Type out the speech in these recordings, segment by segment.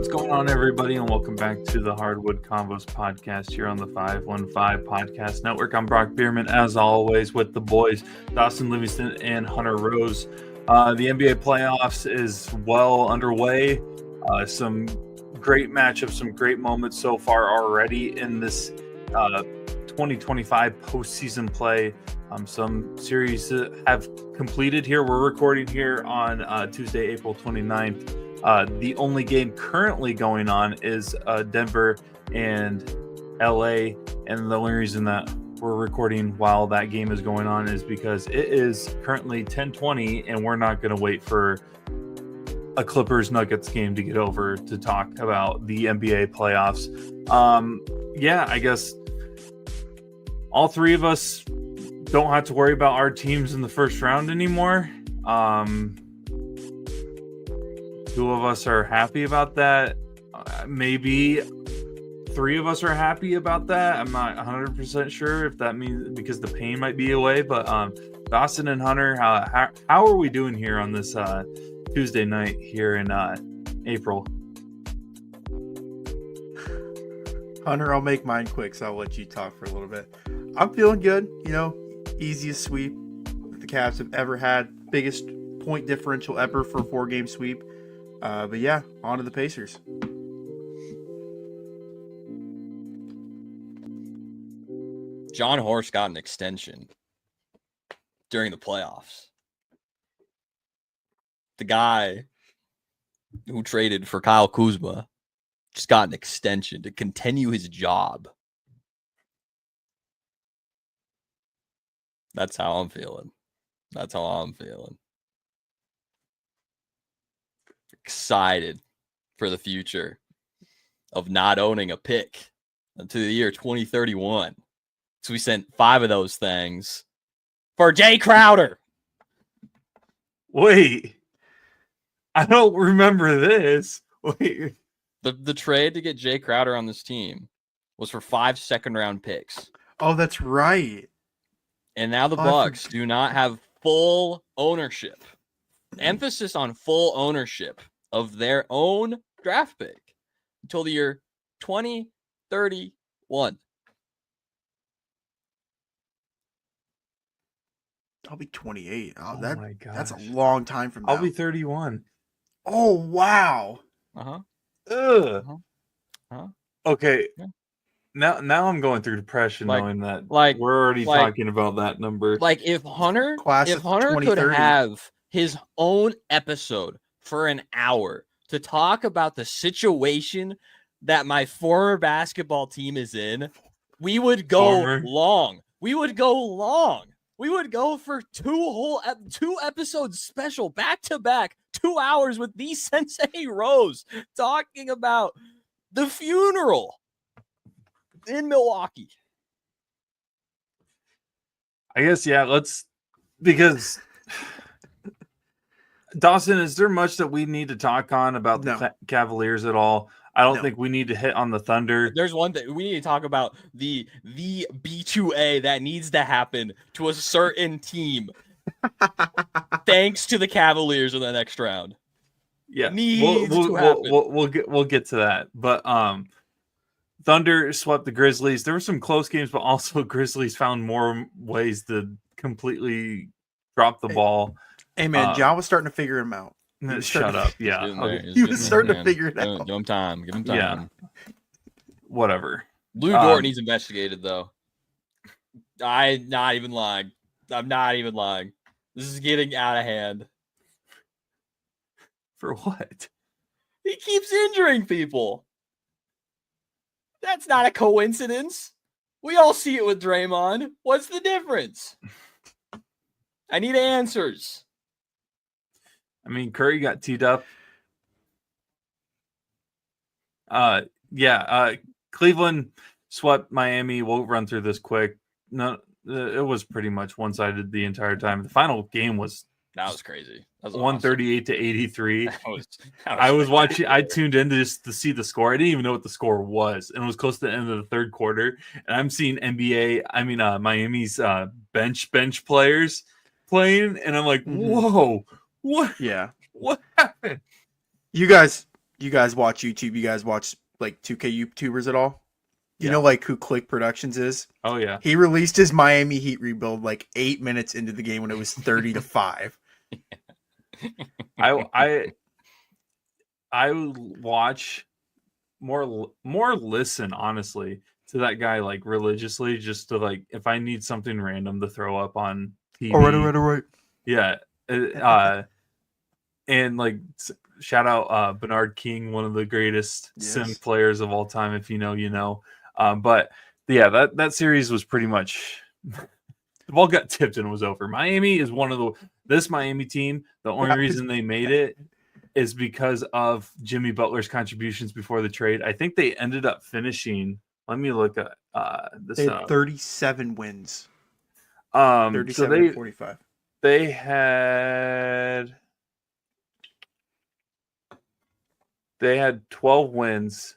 What's going on, everybody, and welcome back to the Hardwood Convos podcast here on the 515 Podcast Network. I'm Brock Bierman, as always, with the boys, Dawson Livingston and Hunter Rose. The NBA playoffs is well underway. Some great matchups, some great moments so far already in this 2025 postseason play. Some series have completed here. We're recording here on Tuesday, April 29th. The only game currently going on is Denver and LA. And the only reason that we're recording while that game is going on is because it is currently 10:20 and we're not going to wait for a Clippers Nuggets game to get over to talk about the NBA playoffs. I guess all three of us don't have to worry about our teams in the first round anymore. Two of us are happy about that. Maybe three of us are happy about that. I'm not 100% sure if that means because the pain might be away. But Dawson and Hunter, how are we doing here on this Tuesday night here in April? Hunter, I'll make mine quick, so I'll let you talk for a little bit. I'm feeling good. Easiest sweep that the Cavs have ever had. Biggest point differential ever for a 4-game sweep. But yeah, on to the Pacers. John Horst got an extension during the playoffs. The guy who traded for Kyle Kuzma just got an extension to continue his job. That's how I'm feeling. Excited for the future of not owning a pick until the year 2031. So we sent 5 of those things for Jay Crowder. Wait, I don't remember this. Wait, the trade to get Jay Crowder on this team was for 5 second-round picks. Oh, that's right. And now the Bucks do not have full ownership. Emphasis on full ownership of their own draft pick until the year 2031. I'll be 28. my gosh. That's a long time from now. I'll be 31. Oh, wow. Uh-huh. Ugh. Uh-huh. Okay. Yeah. Now I'm going through depression knowing that we're already talking about that number. Like if Hunter could have his own episode for an hour to talk about the situation that my former basketball team is in, we would go long. We would go for 2 episodes special back to back, 2 hours with the Sensei Rose talking about the funeral in Milwaukee. I guess, because Dawson, is there much that we need to talk on about the Cavaliers at all? I don't think we need to hit on the Thunder. There's one thing we need to talk about, the B2A that needs to happen to a certain team. Thanks to the Cavaliers in the next round. Yeah, happen. We'll get to that. But Thunder swept the Grizzlies. There were some close games, but also Grizzlies found more ways to completely drop the ball. Hey man, John was starting to figure him out. Shut up. Yeah. He was starting to figure it out. Give him time. Yeah. Whatever. Lou Dort needs investigated, though. I'm not even lying. This is getting out of hand. For what? He keeps injuring people. That's not a coincidence. We all see it with Draymond. What's the difference? I need answers. I mean, Curry got teed up. Cleveland swept Miami. We'll run through this quick. No, it was pretty much one-sided the entire time. The final game was crazy. That was 138 to 83. I was watching. I tuned in just to see the score. I didn't even know what the score was, and it was close to the end of the third quarter. And I'm seeing Miami's bench players playing, and I'm like, whoa. What? Yeah. What happened? You guys You guys watch YouTube? You guys watch like 2K YouTubers at all? You Yeah. know like who Click Productions is? Oh yeah. He released his Miami Heat rebuild like 8 minutes into the game when it was 30-5. I watch more listen honestly to that guy like religiously, just to like if I need something random to throw up on TV. All right. Yeah. And like shout out Bernard King, one of the greatest sim players of all time. If you know, you know. But yeah, that series was pretty much the ball got tipped and it was over. Miami is this Miami team. The only reason they made it is because of Jimmy Butler's contributions before the trade. I think they ended up finishing. Let me look at this. They had 37 wins. 37-45. They had 12 wins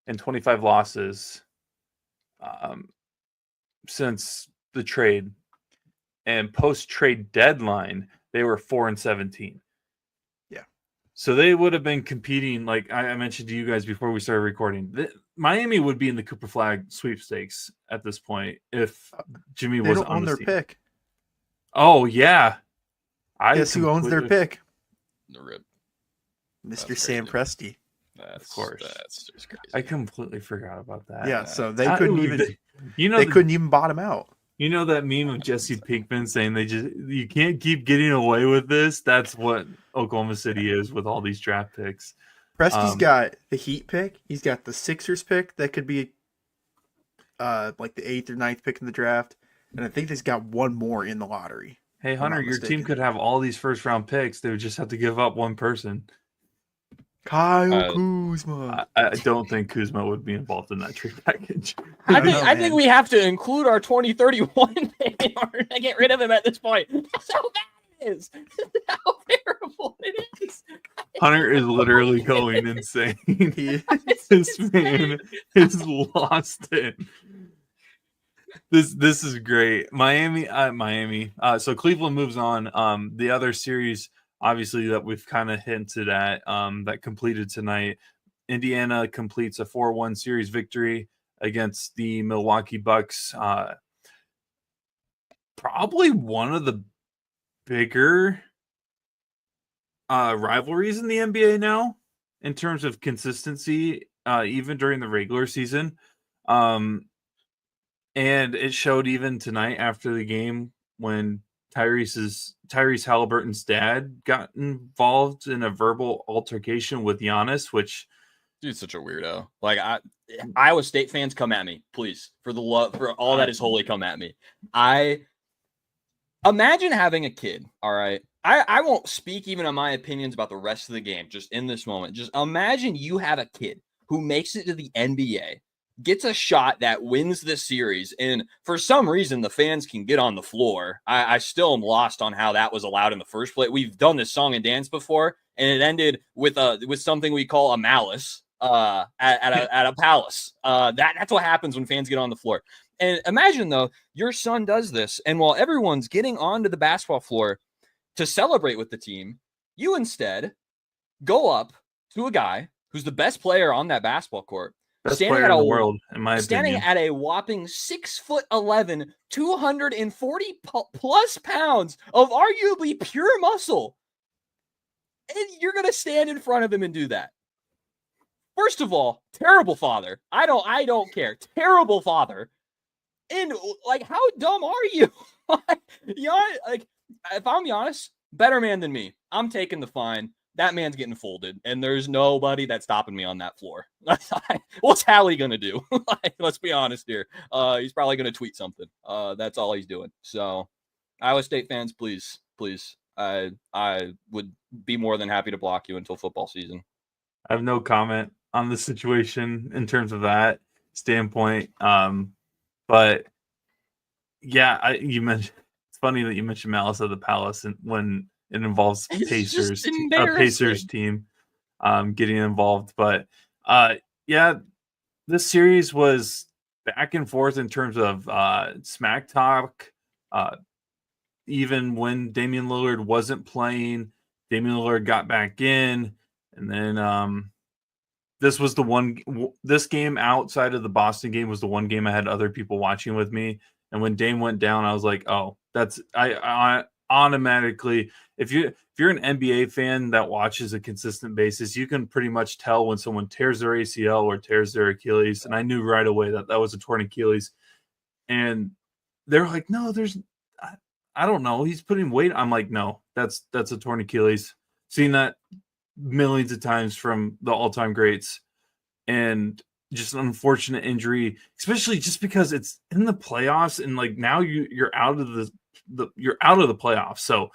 and 25 losses since the trade, and post-trade deadline they were 4-17. Yeah, so they would have been competing. Like I mentioned to you guys before we started recording, Miami would be in the Cooper Flag sweepstakes at this point if Jimmy was on their pick. Oh yeah, Guess who owns their pick? The rip, Mr. Sam Presti. Of course, that's just crazy. I completely forgot about that. Yeah, so they couldn't even. They couldn't even bottom out. You know that meme of Jesse Pinkman saying you can't keep getting away with this? That's what Oklahoma City is with all these draft picks. Presti's got the Heat pick. He's got the Sixers pick that could be like the 8th or 9th pick in the draft. And I think he's got one more in the lottery. Hey, Hunter, your team could have all these first-round picks. They would just have to give up one person. Kyle Kuzma. I don't think Kuzma would be involved in that trade package. I think we have to include our 2031 in order to get rid of him at this point. That's how bad it is. That's how terrible it is. Hunter is literally going insane. This man has lost it. This is great. Miami. So Cleveland moves on. The other series, obviously, that we've kind of hinted at, that completed tonight. Indiana completes a 4-1 series victory against the Milwaukee Bucks. Probably one of the bigger rivalries in the NBA now in terms of consistency, even during the regular season. And it showed even tonight after the game when Tyrese Halliburton's dad got involved in a verbal altercation with Giannis, which dude's such a weirdo. Like Iowa State fans, come at me, please. For the love, for all that is holy, come at me. I imagine having a kid. All right. I won't speak even on my opinions about the rest of the game, just in this moment. Just imagine you have a kid who makes it to the NBA, gets a shot that wins the series, and for some reason the fans can get on the floor. I still am lost on how that was allowed in the first place. We've done this song and dance before, and it ended with something we call a malice at a palace. That's what happens when fans get on the floor. And imagine though, your son does this, and while everyone's getting onto the basketball floor to celebrate with the team, you instead go up to a guy who's the best player on that basketball court. Best player in the world, in my opinion. Standing at a whopping 6'11", 240 plus pounds of arguably pure muscle. And you're going to stand in front of him and do that. First of all, terrible father. I don't care. Terrible father. And like, how dumb are you? You know, like, if I'm being honest, better man than me. I'm taking the fine. That man's getting folded, and there's nobody that's stopping me on that floor. What's Hallie going to do? Let's be honest here. He's probably going to tweet something. That's all he's doing. So, Iowa State fans, please. I would be more than happy to block you until football season. I have no comment on the situation in terms of that standpoint. But, yeah, you mentioned – it's funny that you mentioned Malice of the Palace and when – it involves a Pacers team getting involved. But, yeah, this series was back and forth in terms of smack talk. Even when Damian Lillard wasn't playing, Damian Lillard got back in. And then this was the one. This game outside of the Boston game was the one game I had other people watching with me. And when Dame went down, I was like, "Oh, that's I automatically." If you're an NBA fan that watches a consistent basis, you can pretty much tell when someone tears their ACL or tears their Achilles. And I knew right away that was a torn Achilles. And they're like, "No, I don't know. He's putting weight." I'm like, "No, that's a torn Achilles." Seen that millions of times from the all-time greats, and just an unfortunate injury, especially just because it's in the playoffs, and like now you're out of the playoffs, so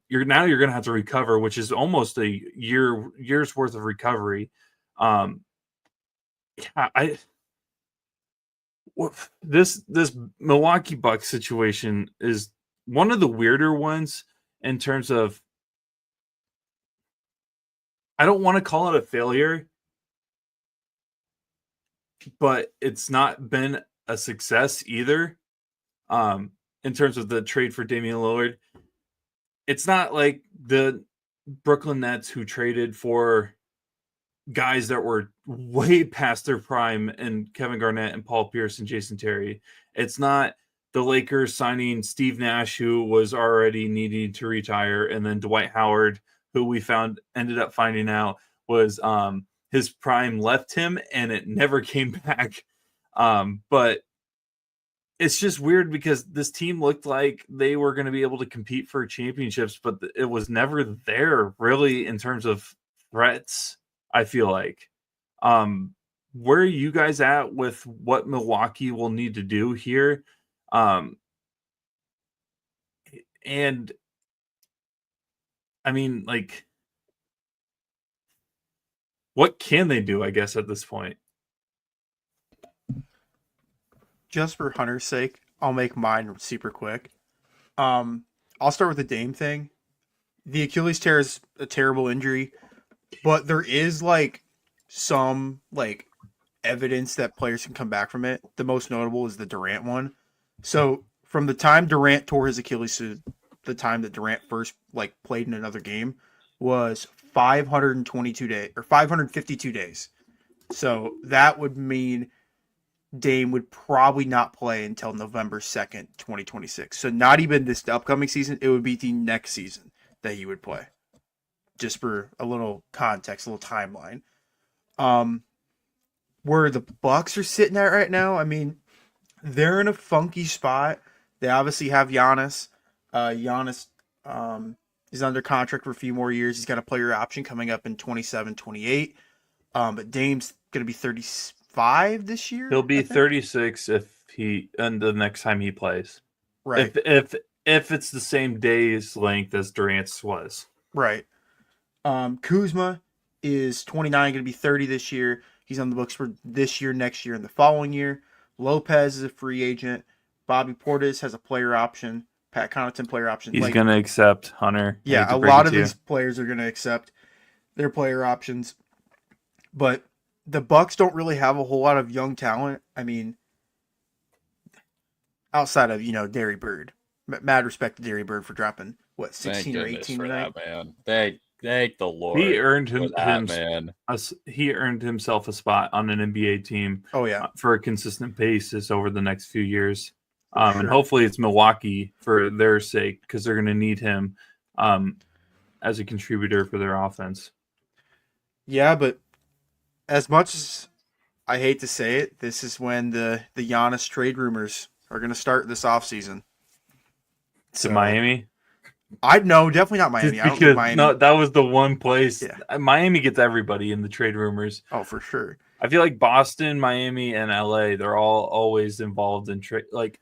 you're gonna have to recover, which is almost a year's worth of recovery. This Milwaukee Bucks situation is one of the weirder ones in terms of, I don't want to call it a failure, but it's not been a success either. In terms of the trade for Damian Lillard, it's not like the Brooklyn Nets who traded for guys that were way past their prime and Kevin Garnett and Paul Pierce and Jason Terry. It's not the Lakers signing Steve Nash, who was already needing to retire, and then Dwight Howard, who we ended up finding out was his prime left him and it never came back. But it's just weird because this team looked like they were going to be able to compete for championships, but it was never there really in terms of threats, I feel like. Where are you guys at with what Milwaukee will need to do here? And I mean, like, what can they do, I guess, at this point? Just for Hunter's sake, I'll make mine super quick. I'll start with the Dame thing. The Achilles tear is a terrible injury, but there is like some like evidence that players can come back from it. The most notable is the Durant one. So from the time Durant tore his Achilles to the time that Durant first like played in another game was 522 days or 552 days. So that would mean Dame would probably not play until November 2nd, 2026. So not even this upcoming season, it would be the next season that he would play. Just for a little context, a little timeline. Where the Bucks are sitting at right now, I mean, they're in a funky spot. They obviously have Giannis. Giannis is under contract for a few more years. He's got a player option coming up in 27, 28. But Dame's going to be 35 this year. He'll be 36 and the next time he plays. Right. If it's the same day's length as Durant's was. Right. Kuzma is 29, going to be 30 this year. He's on the books for this year, next year, and the following year. Lopez is a free agent. Bobby Portis has a player option. Pat Connaughton player option. He's going to accept Hunter. Yeah, a lot of these players are going to accept their player options. But the Bucks don't really have a whole lot of young talent. I mean, outside of, Derry Bird. Mad respect to Derry Bird for dropping, 16 or 18 tonight? Man. Thank the Lord. He earned he earned himself a spot on an NBA team. Oh yeah, for a consistent basis over the next few years. Sure. And hopefully it's Milwaukee for their sake, because they're going to need him as a contributor for their offense. Yeah, but as much as I hate to say it, this is when the Giannis trade rumors are going to start this offseason. To Miami? No, definitely not Miami. I don't think Miami. No, that was the one place. Yeah. Miami gets everybody in the trade rumors. Oh, for sure. I feel like Boston, Miami, and LA, they're all always involved in trade. Like,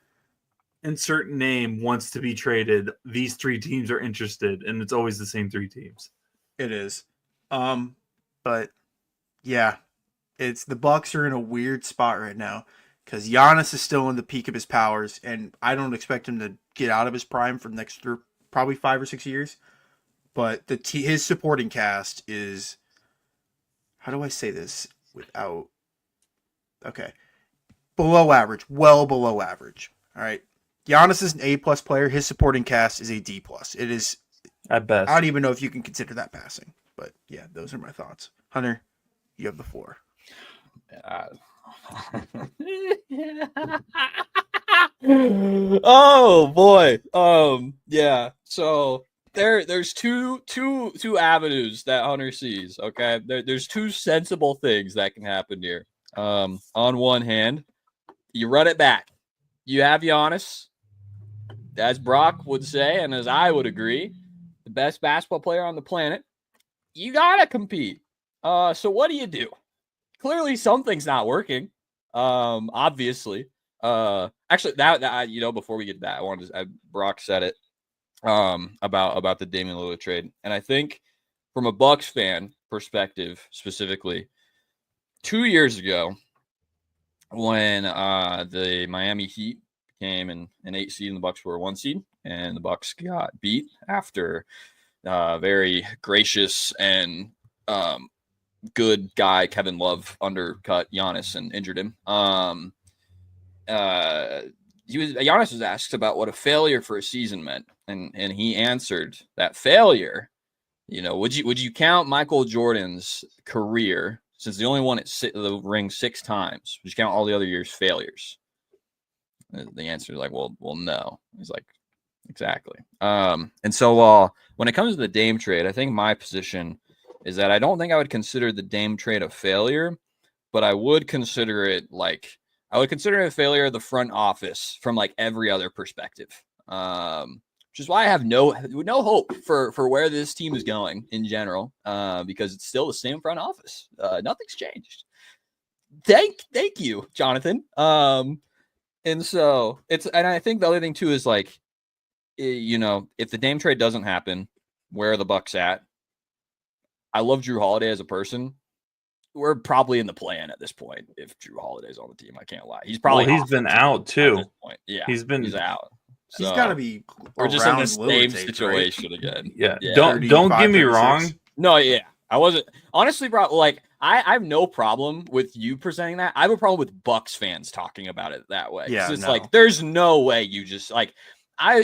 insert name wants to be traded. These three teams are interested, and it's always the same three teams. It is. But yeah, it's the Bucks are in a weird spot right now because Giannis is still in the peak of his powers, and I don't expect him to get out of his prime for the next probably 5 or 6 years. But his supporting cast is, how do I say this without, okay, below average, well below average. All right. Giannis is an A+ player. His supporting cast is a D+. It is at best. I don't even know if you can consider that passing, but yeah, those are my thoughts. Hunter, you have the floor. Oh boy. Yeah. So there's two avenues that Hunter sees. Okay. There's two sensible things that can happen here. On one hand, you run it back. You have Giannis, as Brock would say, and as I would agree, the best basketball player on the planet. You gotta compete. So what do? Clearly something's not working. Obviously. Actually, that before we get to that, I wanted to. Brock said it. About the Damian Lillard trade, and I think from a Bucks fan perspective, specifically, 2 years ago, when the Miami Heat came in an 8 seed and the Bucks were a 1 seed, and the Bucks got beat after very gracious and good guy Kevin Love undercut Giannis and injured him. Giannis was asked about what a failure for a season meant, and he answered that failure. Would you count Michael Jordan's career, since the only one at the ring 6 times? Would you count all the other years failures? The answer is like, well, no. He's like, exactly. And so when it comes to the Dame trade, I think my position is that I don't think I would consider the Dame trade a failure, but I would consider it a failure of the front office from like every other perspective. Which is why I have no hope for where this team is going in general, because it's still the same front office. Nothing's changed. Thank you, Jonathan. And so and I think the other thing too is like, if the Dame trade doesn't happen, where are the Bucks at? I love Drew Holiday as a person. We're probably in the play-in at this point if Drew Holiday's on the team. I can't lie. He's been out too. Yeah, he's out. So he's got to be. We're just in the same situation again. Yeah. Don't get me wrong. No, yeah, I wasn't honestly, bro. Like I have no problem with you presenting that. I have a problem with Bucks fans talking about it that way. Yeah, it's like there's no way you just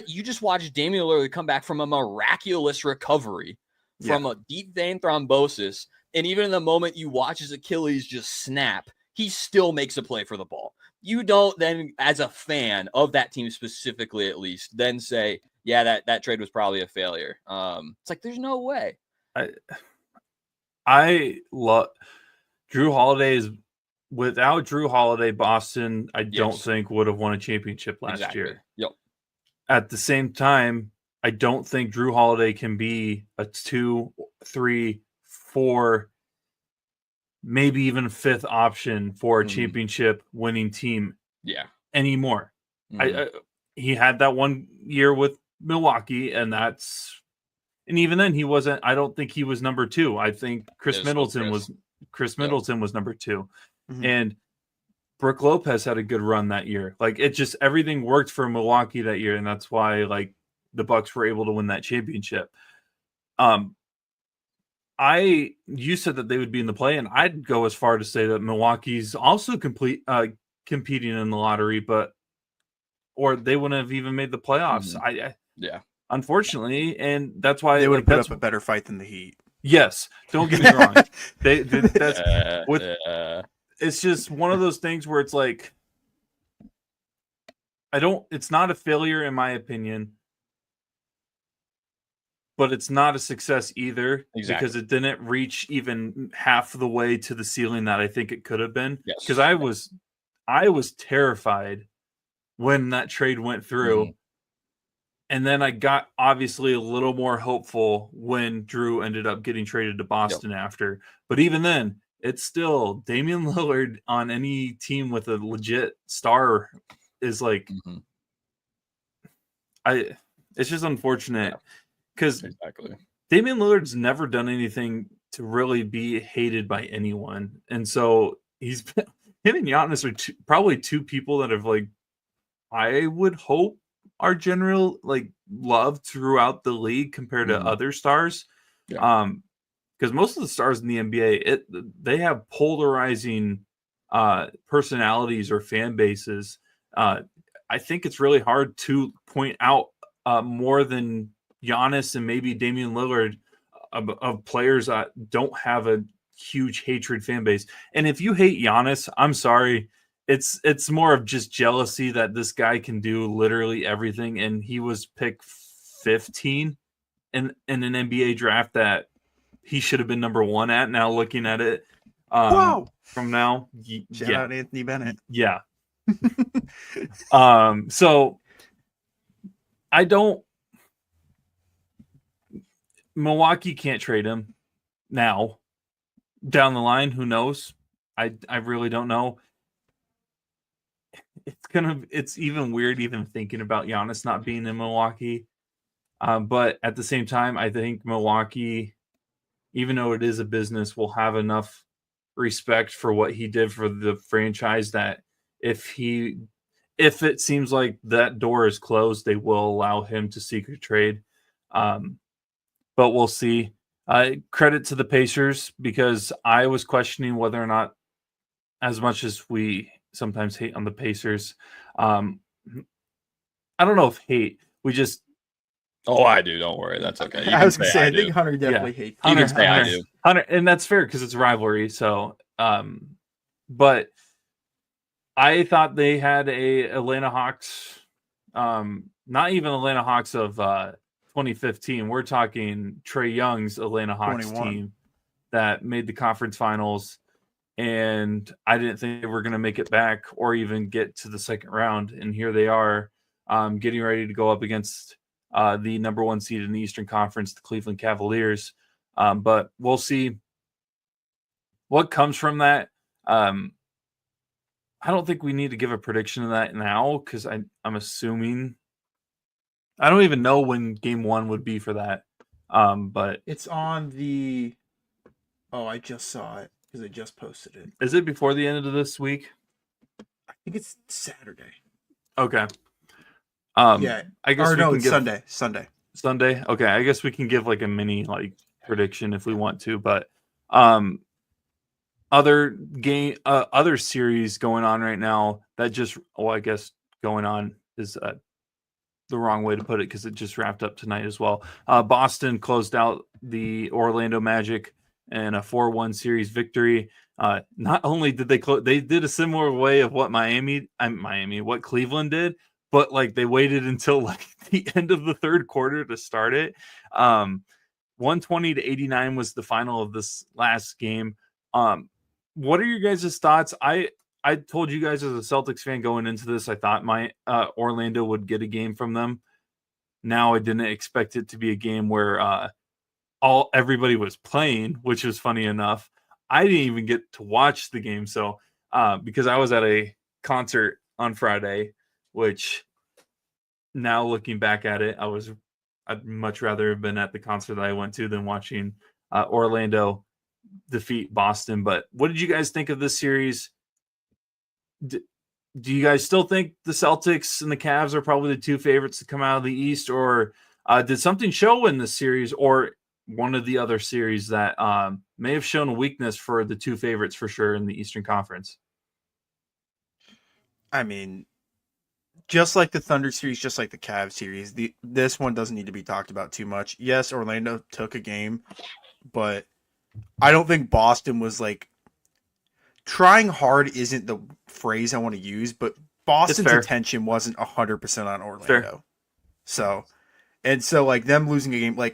you just watched Damian Lillard come back from a miraculous recovery from a deep vein thrombosis. And even in the moment you watch his Achilles just snap, he still makes a play for the ball. You don't then, as a fan of that team specifically, at least, then say, yeah, that trade was probably a failure. It's like, there's no way. I love Drew Holiday. Without Drew Holiday, Boston, I don't think would have won a championship last year. Yep. At the same time, I don't think Drew Holiday can be a 2, 3, 4, maybe even 5th option for a championship winning team anymore. He had that 1 year with Milwaukee, and even then he wasn't. I don't think he was number 2. I think Chris Middleton was number 2. And Brook Lopez had a good run that year. Like, it just, everything worked for Milwaukee that year, and that's why like the Bucks were able to win that championship. You said that they would be in the play, and I'd go as far to say that Milwaukee's also competing in the lottery, or they wouldn't have even made the playoffs. Unfortunately, and that's why they would have put up a better fight than the Heat. Yes, don't get me wrong. It's just one of those things where it's like, it's not a failure in my opinion, but it's not a success either because it didn't reach even half the way to the ceiling that I think it could have been. Because I was terrified when that trade went through. And then I got obviously a little more hopeful when Drew ended up getting traded to Boston after. But even then, it's still Damian Lillard on any team with a legit star is like, it's just unfortunate because Damian Lillard's never done anything to really be hated by anyone. And so him and Giannis are probably two people that have like, I would hope are general like loved throughout the league compared to other stars. Because most of the stars in the NBA, they have polarizing personalities or fan bases. I think it's really hard to point out more than Giannis and maybe Damian Lillard of players that don't have a huge hatred fan base. And if you hate Giannis, I'm sorry. It's more of just jealousy that this guy can do literally everything. And he was picked 15 in an NBA draft that he should have been number 1 at. Now looking at it from now. Shout out Anthony Bennett. Yeah. So Milwaukee can't trade him now. Down the line, who knows? I really don't know. It's even weird even thinking about Giannis not being in Milwaukee. But at the same time, I think Milwaukee, even though it is a business, will have enough respect for what he did for the franchise that if it seems like that door is closed, they will allow him to seek a trade. But we'll see. Credit to the Pacers, because I was questioning whether or not, as much as we sometimes hate on the Pacers, I don't know if hate. We just. Oh, I do. Don't worry. That's okay. I was going to say, I think Hunter definitely hates. You can say I do. Hunter, and that's fair because it's a rivalry. So, but I thought they had a Atlanta Hawks, not even Atlanta Hawks of 2015. We're talking Trae Young's Atlanta Hawks 21. team that made the conference finals, and I didn't think they were going to make it back or even get to the second round. And here they are, getting ready to go up against the number 1 seed in the Eastern Conference, the Cleveland Cavaliers. But we'll see what comes from that. I don't think we need to give a prediction of that now, because I'm assuming I don't even know when game 1 would be for that. But it's on the. Oh, I just saw it because I just posted it. Is it before the end of this week? I think it's Saturday. Okay. Yeah. I guess it's Sunday. Sunday. Okay. I guess we can give like a mini prediction if we want to, but other series going on right now that just, I guess going on is the wrong way to put it, because it just wrapped up tonight as well. Boston closed out the Orlando Magic in a 4-1 series victory. Not only did they did a similar way of what what Cleveland did, but they waited until the end of the third quarter to start it. 120-89 was the final of this last game. What are your guys' thoughts? I told you guys as a Celtics fan going into this, I thought my Orlando would get a game from them. Now I didn't expect it to be a game where everybody was playing, which was funny enough. I didn't even get to watch the game, so because I was at a concert on Friday, which now looking back at it, I'd much rather have been at the concert that I went to than watching Orlando defeat Boston. But what did you guys think of this series? Do you guys still think the Celtics and the Cavs are probably the 2 favorites to come out of the East, or did something show in this series or one of the other series that may have shown a weakness for the 2 favorites for sure in the Eastern Conference? I mean, just like the Thunder series, just like the Cavs series, this one doesn't need to be talked about too much. Yes, Orlando took a game, but I don't think Boston was trying hard isn't the phrase I want to use, but Boston's attention wasn't 100% on Orlando. Fair. So them losing a game, I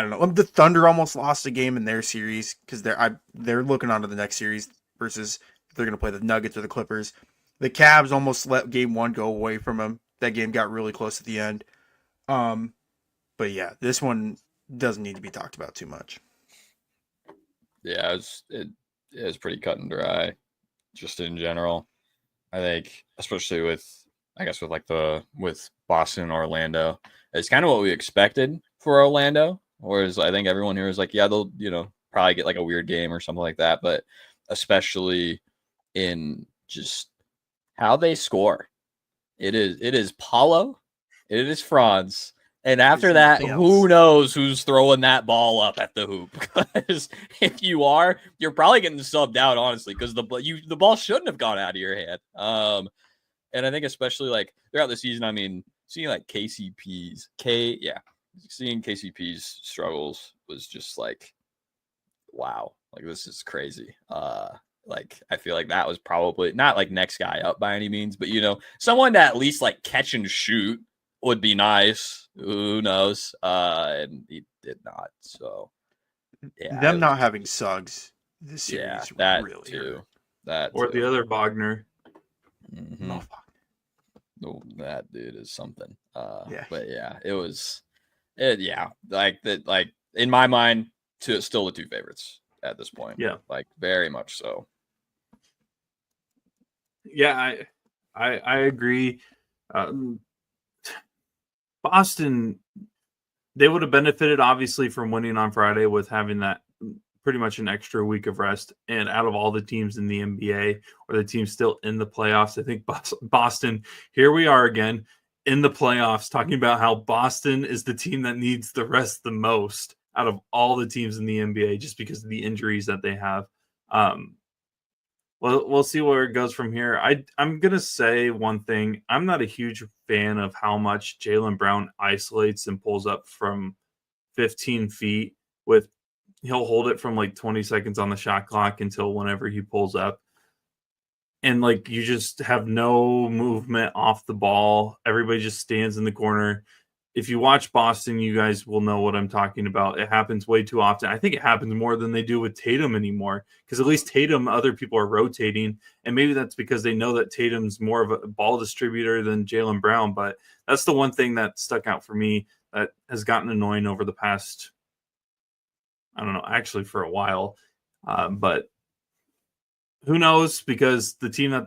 don't know. The Thunder almost lost a game in their series because they're looking on to the next series versus if they're going to play the Nuggets or the Clippers. The Cavs almost let game 1 go away from them. That game got really close at the end. But yeah, this one doesn't need to be talked about too much. Yeah, it is pretty cut and dry, just in general. I think, especially with Boston and Orlando, it's kind of what we expected for Orlando. Whereas I think everyone here is yeah, they'll probably get a weird game or something like that. But especially in just how they score, it is Paulo, it is Franz. And after that, who knows who's throwing that ball up at the hoop? Because if you are, you're probably getting subbed out, honestly, because the ball shouldn't have gone out of your hand. And I think especially throughout the season, I mean, seeing seeing KCP's struggles was just wow. Like, this is crazy. Like, I feel like that was probably not like next guy up by any means, but someone to at least like catch and shoot would be nice. Who knows? And he did not. So yeah, them not having Suggs this series that really too. hurt. That or too. the other Wagner. Mm-hmm. Oh, that dude is something. Yeah. But yeah, it was. Like that. Like in my mind, still the two favorites at this point. Yeah, like very much so. Yeah, I agree. Boston, they would have benefited obviously from winning on Friday with having that pretty much an extra week of rest. And out of all the teams in the NBA or the teams still in the playoffs, I think Boston, here we are again in the playoffs talking about how Boston is the team that needs the rest the most out of all the teams in the NBA just because of the injuries that they have. Well, we'll see where it goes from here. I'm going to say one thing. I'm not a huge fan of how much Jaylen Brown isolates and pulls up from 15 feet he'll hold it from like 20 seconds on the shot clock until whenever he pulls up. And like, you just have no movement off the ball. Everybody just stands in the corner. If you watch Boston, you guys will know what I'm talking about. It happens way too often. I think it happens more than they do with Tatum anymore, because at least Tatum, other people are rotating. And maybe that's because they know that Tatum's more of a ball distributor than Jaylen Brown. But that's the one thing that stuck out for me that has gotten annoying over the past, I don't know, actually for a while. But who knows? Because the team that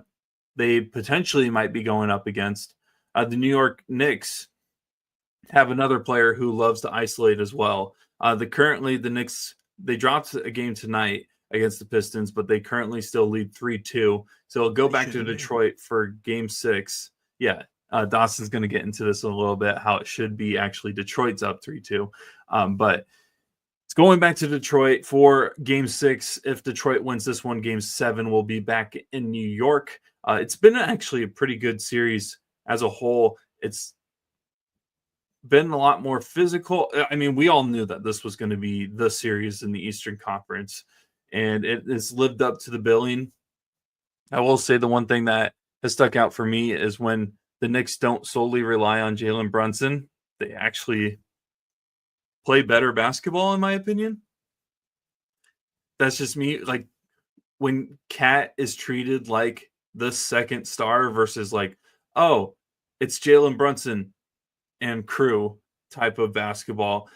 they potentially might be going up against, the New York Knicks, have another player who loves to isolate as well. The Knicks, they dropped a game tonight against the Pistons, but they currently still lead 3-2. So it'll go back to Detroit for game 6. Yeah, Dawson's going to get into this in a little bit, how it should be actually Detroit's up 3-2. But it's going back to Detroit for game 6. If Detroit wins this one, game 7 will be back in New York. It's been actually a pretty good series as a whole. It's been a lot more physical. I mean, we all knew that this was going to be the series in the Eastern Conference, and it has lived up to the billing. I will say the one thing that has stuck out for me is when the Knicks don't solely rely on Jalen Brunson, they actually play better basketball, in my opinion. That's just me. Like, when Cat is treated like the second star versus like, oh, it's Jalen Brunson and crew type of basketball,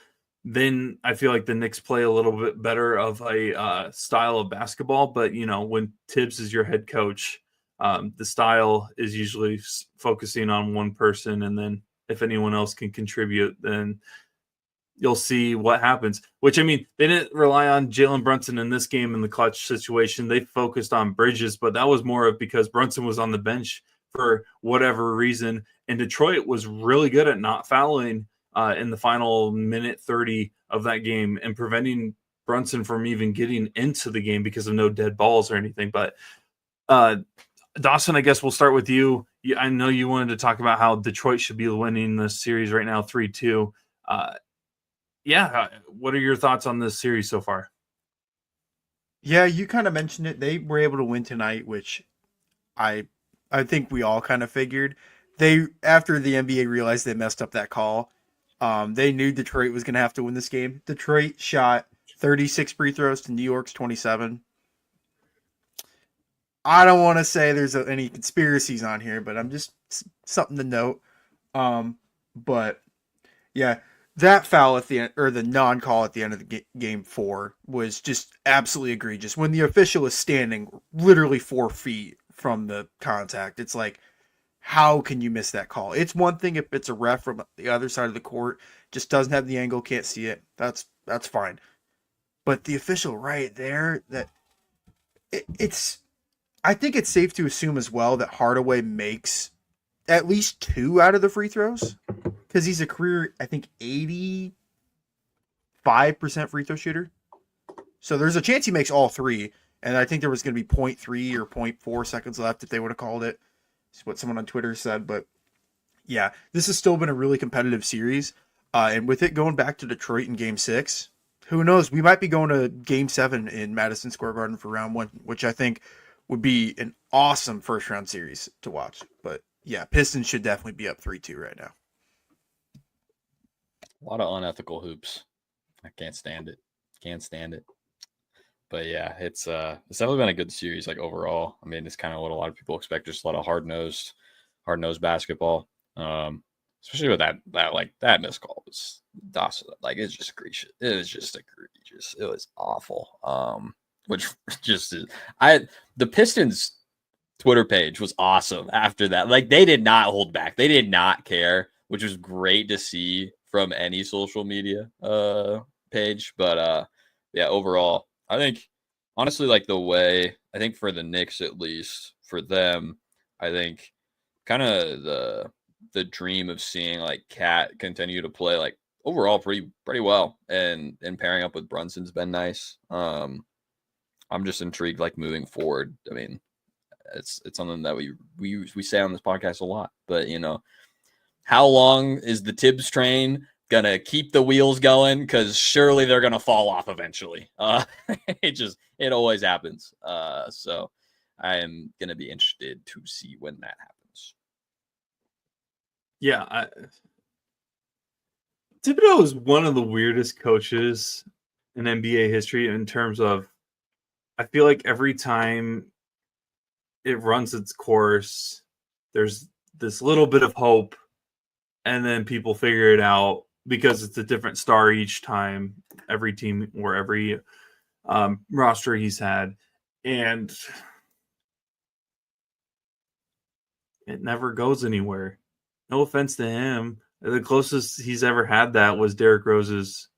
then I feel like the Knicks play a little bit better of a style of basketball. But, when Tibbs is your head coach, the style is usually focusing on one person. And then if anyone else can contribute, then you'll see what happens. Which, I mean, they didn't rely on Jalen Brunson in this game in the clutch situation. They focused on Bridges, but that was more of because Brunson was on the bench for whatever reason. And Detroit was really good at not fouling in the final minute 30 of that game and preventing Brunson from even getting into the game because of no dead balls or anything. But Dawson, I guess we'll start with you. I know you wanted to talk about how Detroit should be winning this series right now, 3-2. What are your thoughts on this series so far? Yeah, you kind of mentioned it. They were able to win tonight, which I think we all kind of figured. After the NBA realized they messed up that call, they knew Detroit was going to have to win this game. Detroit shot 36 free throws to New York's 27. I don't want to say there's any conspiracies on here, but I'm just something to note. But yeah, that foul at the end, or the non-call at the end of the game 4, was just absolutely egregious. When the official is standing literally 4 feet from the contact, it's like, how can you miss that call? It's one thing if it's a ref from the other side of the court, just doesn't have the angle, can't see it. That's fine. But the official right there, I think it's safe to assume as well that Hardaway makes at least 2 out of the free throws, because he's a career, I think, 85% free throw shooter. So there's a chance he makes all 3, and I think there was going to be 0.3 or 0.4 seconds left if they would have called it. It's what someone on Twitter said. But yeah, this has still been a really competitive series. And with it going back to Detroit in game 6, who knows? We might be going to Game 7 in Madison Square Garden for round 1, which I think would be an awesome first round series to watch. But yeah, Pistons should definitely be up 3-2 right now. A lot of unethical hoops. I can't stand it. But yeah, it's definitely been a good series, like overall. I mean, it's kind of what a lot of people expect, just a lot of hard-nosed basketball. Especially with that missed call was Dawson. Like, it's just egregious. It was just egregious. It was awful. Which just is the Pistons Twitter page was awesome after that. Like, they did not hold back. They did not care, which was great to see from any social media page. But yeah, overall, I think honestly, like the way I think for the Knicks, at least for them, I think kind of the dream of seeing like Cat continue to play like overall pretty well, and pairing up with Brunson's been nice. I'm just intrigued, like moving forward. I mean, it's something that we say on this podcast a lot, but you know, how long is the Tibbs train gonna keep the wheels going? Because surely they're gonna fall off eventually. It always happens. So I am gonna be interested to see when that happens. Yeah, Thibodeau is one of the weirdest coaches in NBA history in terms of, I feel like every time it runs its course, there's this little bit of hope, and then people figure it out because it's a different star each time, every team or every roster he's had. And it never goes anywhere. No offense to him. The closest he's ever had that was Derrick Rose's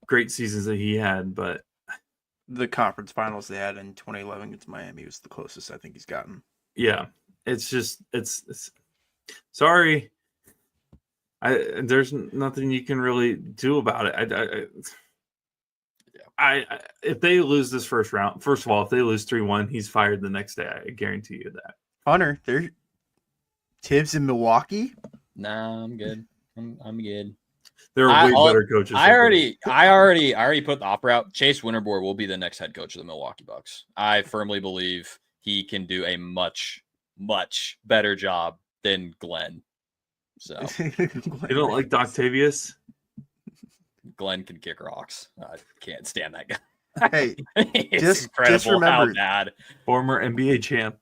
great seasons that he had, but the conference finals they had in 2011 against Miami was the closest I think he's gotten. Yeah, it's just it's sorry. There's nothing you can really do about it. I if they lose this first round, first of all, if they lose 3-1, he's fired the next day. I guarantee you that. Hunter, there's Tibbs in Milwaukee. Nah, I'm good. I'm good. There are way better coaches. I already put the opera out. Chase Winterbor will be the next head coach of the Milwaukee Bucks. I firmly believe he can do a much, much better job than Glenn. So you don't like Octavius? Glenn can kick rocks. I can't stand that guy. Hey, it's just remember, how bad. Former NBA champ.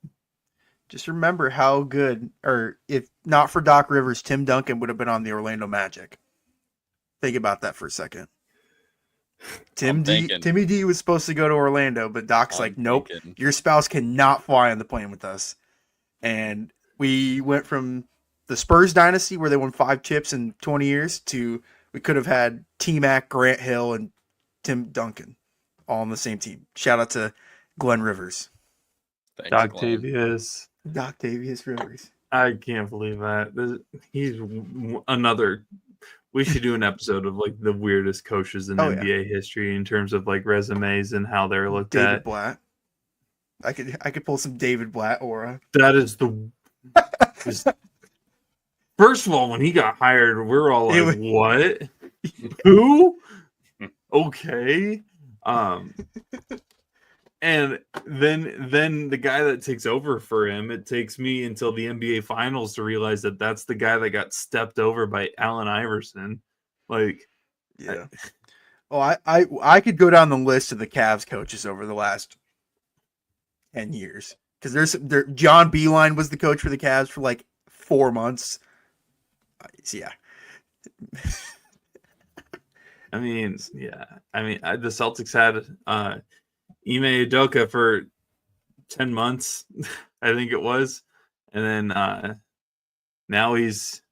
Just remember how good, or if not for Doc Rivers, Tim Duncan would have been on the Orlando Magic. Think about that for a second. Timmy D was supposed to go to Orlando, but Doc's nope, your spouse cannot fly on the plane with us. And we went from the Spurs dynasty where they won 5 chips in 20 years to we could have had T-Mac, Grant Hill, and Tim Duncan all on the same team. Shout out to Glenn Rivers. Octavius Rivers. I can't believe that. He's another. We should do an episode of like the weirdest coaches in NBA history in terms of like resumes and how they're looked at. David Blatt. I could pull some David Blatt aura. That is the. First of all, when he got hired, we're all like, "What? Who? Okay." And then the guy that takes over for him, it takes me until the NBA Finals to realize that that's the guy that got stepped over by Allen Iverson. Like, yeah. I could go down the list of the Cavs coaches over the last 10 years because John Beilein was the coach for the Cavs for like 4 months. Yeah. I mean, the Celtics had Ime Udoka for 10 months, I think it was. And then now he's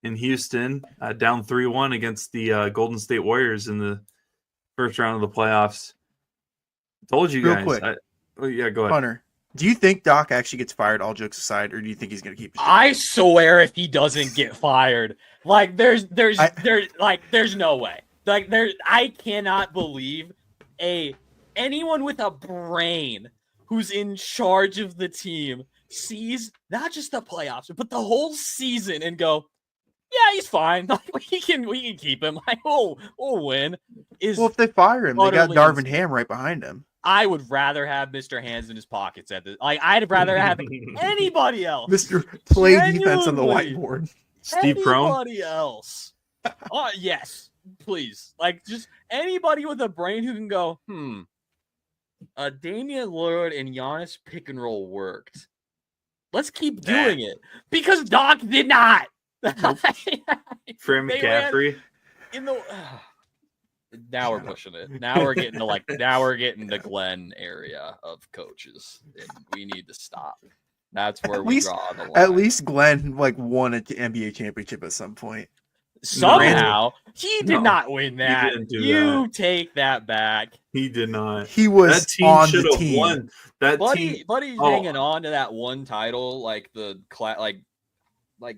in Houston, down 3-1 against the Golden State Warriors in the first round of the playoffs. Told you guys. Real quick. Yeah, go ahead. Hunter, do you think Doc actually gets fired, all jokes aside, or do you think he's going to keep his job? I swear if he doesn't get fired, like there's no way. Like I cannot believe anyone with a brain who's in charge of the team sees not just the playoffs, but the whole season and go, yeah, he's fine. we can keep him. Like, we'll win. Well, if they fire him, they got Darvin Ham right behind him. I would rather have Mr. Hands in his pockets at this. Like, I'd rather have anybody else. Mr. Play defense on the whiteboard. Steve Crone. Anybody else? Yes, please. Like, just anybody with a brain who can go, Damian Lillard and Giannis pick and roll worked. Let's keep doing it because Doc did not. Nope. Fred McCaffrey. Now we're pushing it. Now we're getting the Glenn area of coaches. And we need to stop. That's where we draw the line. At least Glenn won an NBA championship at some point. Somehow he did not win that. You take that back. He did not. He was that team on the team. Won. That Buddy's hanging on to that one title, like like.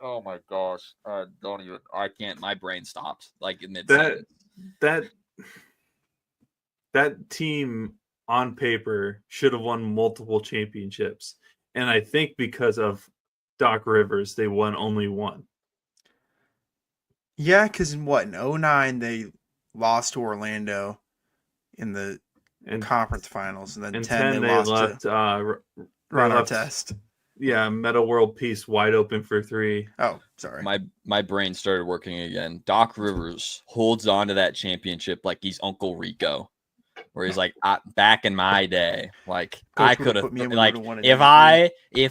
Oh my gosh! Don't even. I can't. My brain stopped. Like in mid. That team on paper should have won multiple championships, and I think because of Doc Rivers, they won only one. Yeah, because in 2009 they lost to Orlando in the conference finals, and then in 10 they lost to Ron Artest. Yeah, Meta World Peace wide open for 3. Oh, sorry. My brain started working again. Doc Rivers holds on to that championship like he's Uncle Rico, where he's like, back in my day, like Coach I could have, like if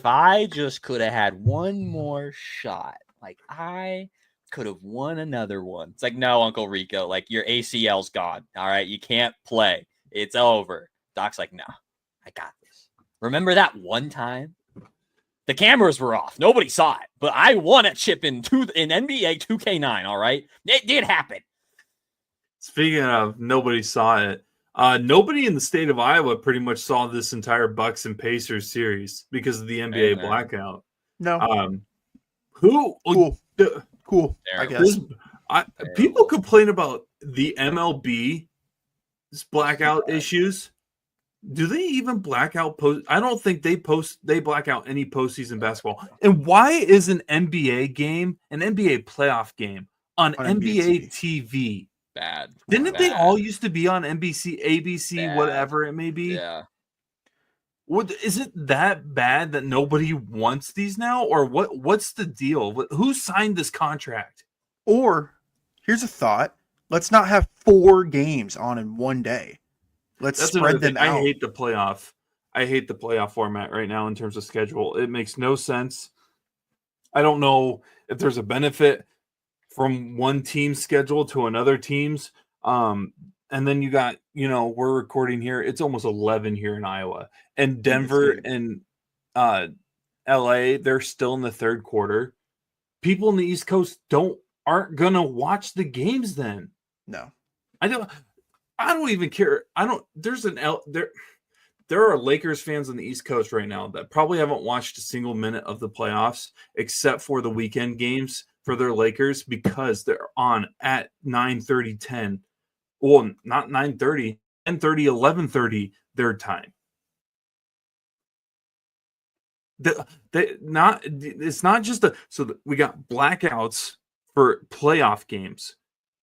I just could have had one more shot, like I could have won another one. It's like, no, Uncle Rico, like your ACL's gone. All right, you can't play. It's over. Doc's like, no, I got this. Remember that one time? The cameras were off. Nobody saw it, but I won a chip in NBA 2K9. All right, it did happen. Speaking of nobody saw it, nobody in the state of Iowa pretty much saw this entire Bucks and Pacers series because of the NBA blackout. No. Who? Cool. I guess. People complain about the MLB's blackout issues. Do they even black out post? I don't think they black out any postseason basketball. And why is an NBA game, an NBA playoff game on NBA TV? Bad. Didn't they all used to be on NBC, ABC, whatever it may be? Yeah. Is it that bad that nobody wants these now? Or what's the deal? Who signed this contract? Or here's a thought. Let's not have 4 games on in one day. Let's spread them out. I hate the playoff format right now in terms of schedule. It makes no sense. I don't know if there's a benefit from one team's schedule to another team's. And then you got, we're recording here. It's almost 11 here in Iowa. And Denver and LA, they're still in the third quarter. People in the East Coast aren't gonna watch the games then. No. I don't even care. There are Lakers fans on the East Coast right now that probably haven't watched a single minute of the playoffs except for the weekend games for their Lakers because they're on at 9:30, 10. Well, not 9:30, 10:30, 11:30 their time. It's not just we got blackouts for playoff games.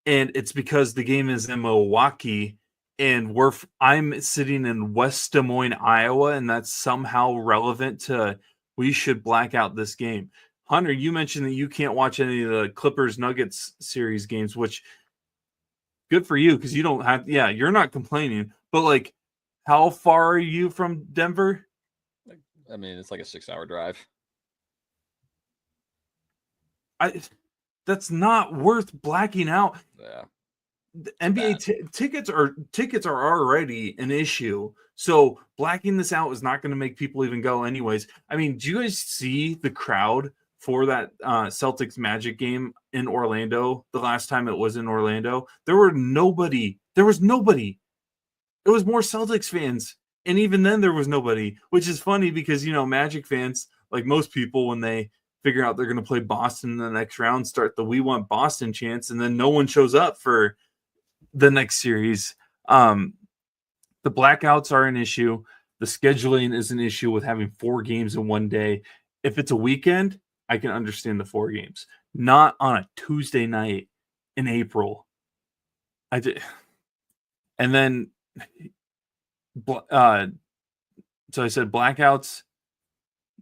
And it's because the game is in Milwaukee, and I'm sitting in West Des Moines, Iowa, and that's somehow relevant to we should black out this game. Hunter, you mentioned that you can't watch any of the Clippers Nuggets series games, which good for you because you don't have. Yeah, you're not complaining, but like, how far are you from Denver? I mean, it's like a 6-hour drive. That's not worth blacking out. Yeah. The NBA tickets are already an issue. So blacking this out is not going to make people even go anyways. I mean, do you guys see the crowd for that Celtics Magic game in Orlando? The last time it was in Orlando, there was nobody. It was more Celtics fans. And even then there was nobody, which is funny because, Magic fans, like most people, when they figure out they're going to play Boston in the next round, start the "We Want Boston" chants, and then no one shows up for the next series. The blackouts are an issue. The scheduling is an issue with having 4 games in one day. If it's a weekend, I can understand the 4 games. not on a Tuesday night in April. I did, and then so I said blackouts,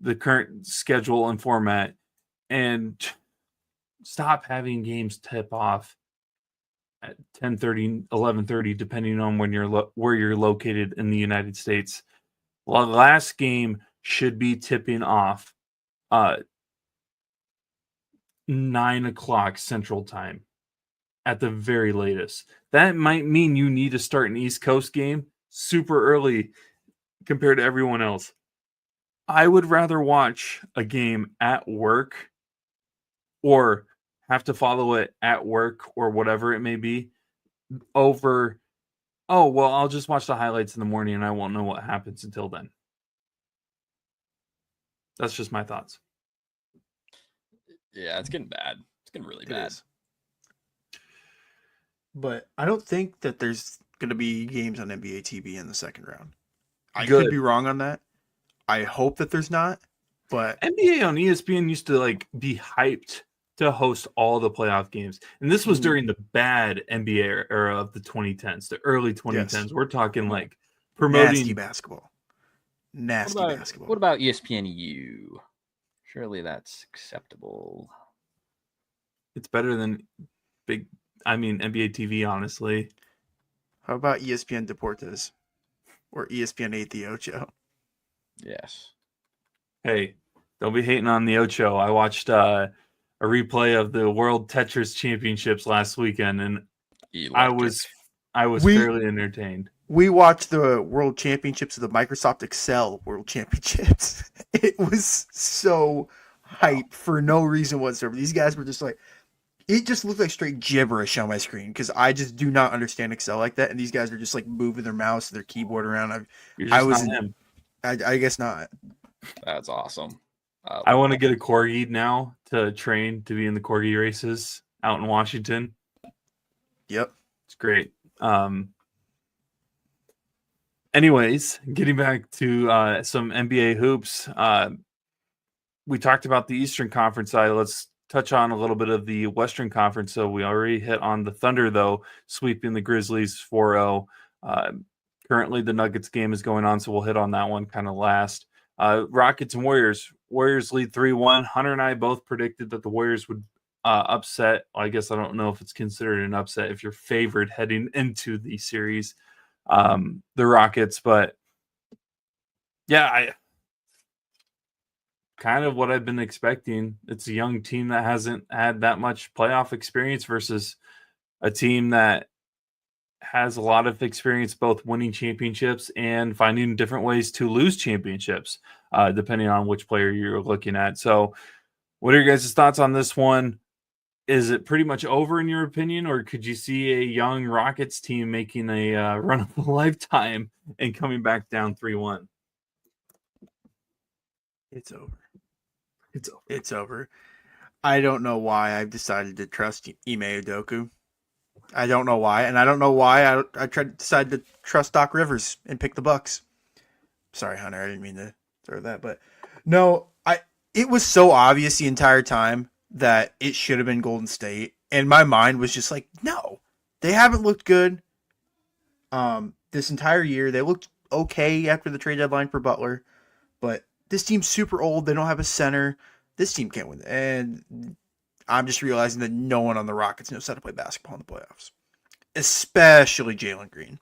the current schedule and format, and stop having games tip off at 10:30, 11:30, depending on when where you're located in the United States. Well, the last game should be tipping off 9:00 Central Time at the very latest. That might mean you need to start an East Coast game super early compared to everyone else. I would rather watch a game at work or have to follow it at work or whatever it may be over, oh, well, I'll just watch the highlights in the morning and I won't know what happens until then. That's just my thoughts. Yeah, it's getting bad. It's getting really bad. But I don't think that there's going to be games on NBA TV in the second round. I could be wrong on that. I hope that there's not. But NBA on ESPN used to like be hyped to host all the playoff games. And this was during the bad NBA era of the 2010s, the early 2010s. Yes. We're talking like promoting nasty basketball. Basketball. What about ESPNU? Surely that's acceptable. It's better than NBA TV, honestly. How about ESPN Deportes or ESPN 8 the Ocho? Yes. Hey, don't be hating on the Ocho. I watched a replay of the World Tetris Championships last weekend, and Electric. I was fairly entertained. We watched the World Championships of the Microsoft Excel World Championships. It was so hype for no reason whatsoever. These guys were just like, it just looked like straight gibberish on my screen because I just do not understand Excel like that. And these guys are just like moving their mouse, their keyboard around. I guess not. That's awesome. I want to get a corgi now to train to be in the corgi races out in Washington. Yep. It's great. Anyways, getting back to some NBA hoops. We talked about the Eastern Conference side. Let's touch on a little bit of the Western Conference. So we already hit on the Thunder, though, sweeping the Grizzlies 4-0. Currently, the Nuggets game is going on, so we'll hit on that one kind of last. Rockets and Warriors. Warriors lead 3-1. Hunter and I both predicted that the Warriors would upset. I guess I don't know if it's considered an upset if you're favored heading into the series, the Rockets. But, yeah, I kind of what I've been expecting. It's a young team that hasn't had that much playoff experience versus a team that has a lot of experience both winning championships and finding different ways to lose championships, depending on which player you're looking at. So what are your guys' thoughts on this one? Is it pretty much over in your opinion, or could you see a young Rockets team making a run of a lifetime and coming back down 3-1? It's over. It's over. I don't know why I've decided to trust Ime Udoka. I don't know why, and I don't know why I decided to trust Doc Rivers and pick the Bucks. Sorry, Hunter, I didn't mean to throw that, but no, it was so obvious the entire time that it should have been Golden State, and my mind was just like, no, they haven't looked good. This entire year, they looked okay after the trade deadline for Butler, but this team's super old. They don't have a center. This team can't win, and I'm just realizing that no one on the Rockets knows how to play basketball in the playoffs, especially Jalen Green.